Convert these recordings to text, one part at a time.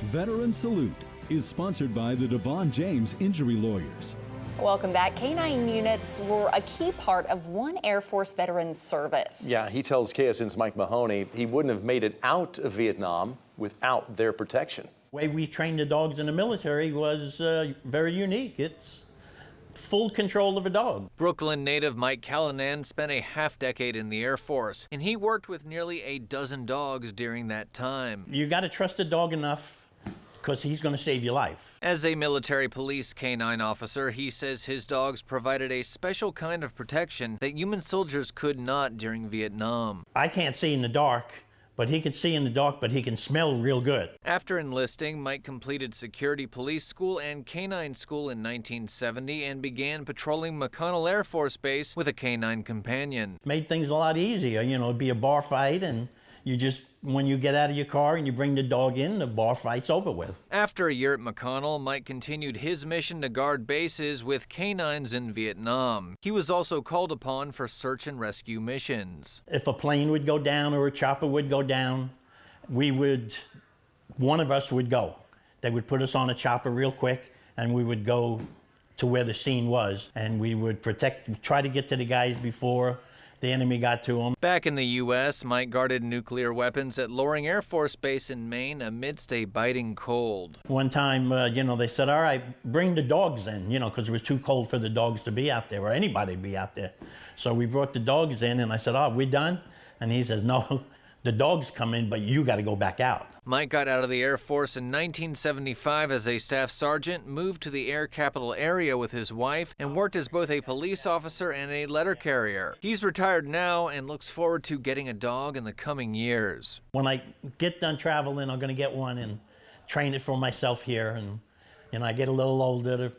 Veteran Salute is sponsored by the Devon James Injury Lawyers. Welcome back. K-9 units were a key part of one Air Force veteran's service. Yeah, he tells KSN's Mike Mahoney he wouldn't have made it out of Vietnam without their protection. The way we trained the dogs in the military was very unique. It's full control of a dog. Brooklyn native Mike Callanan spent a half-decade in the Air Force, and he worked with nearly a dozen dogs during that time. You got to trust a dog enough because he's going to save your life. As a military police K-9 officer, he says his dogs provided a special kind of protection that human soldiers could not during Vietnam. I can't see in the dark, but he can see in the dark, but he can smell real good. After enlisting, Mike completed security police school and K-9 school in 1970 and began patrolling McConnell Air Force Base with a K-9 companion. Made things a lot easier. You know, it'd be a bar fight, and you just, when you get out of your car and you bring the dog in, the bar fight's over with. After a year at McConnell, Mike continued his mission to guard bases with K-9s in Vietnam. He was also called upon for search and rescue missions. If a plane would go down or a chopper would go down, one of us would go. They would put us on a chopper real quick, and we would go to where the scene was, and we would try to get to the guys before the enemy got to them. Back in the U.S., Mike guarded nuclear weapons at Loring Air Force Base in Maine amidst a biting cold. One time, they said, all right, bring the dogs in, because it was too cold for the dogs to be out there or anybody to be out there. So we brought the dogs in, and I said, oh, we done? And he says, no, the dogs come in, but you got to go back out. Mike got out of the Air Force in 1975 as a staff sergeant, moved to the air capital area with his wife, and worked as both a police officer and a letter carrier. He's retired now and looks forward to getting a dog in the coming years. When I get done traveling, I'm going to get one and train it for myself here, and I get a little older to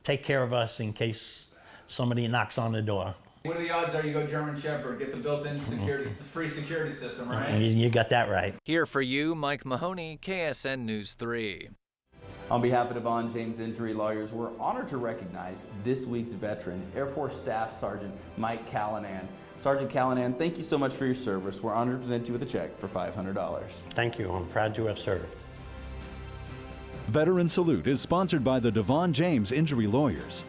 take care of us in case somebody knocks on the door. What are the odds are you go German Shepherd, get the built-in security, the free security system, right? You got that right. Here for you, Mike Mahoney, KSN News 3. On behalf of Devon James Injury Lawyers, we're honored to recognize this week's veteran, Air Force Staff Sergeant Mike Callanan. Sergeant Callanan, thank you so much for your service. We're honored to present you with a check for $500. Thank you. I'm proud to have served. Veteran Salute is sponsored by the Devon James Injury Lawyers.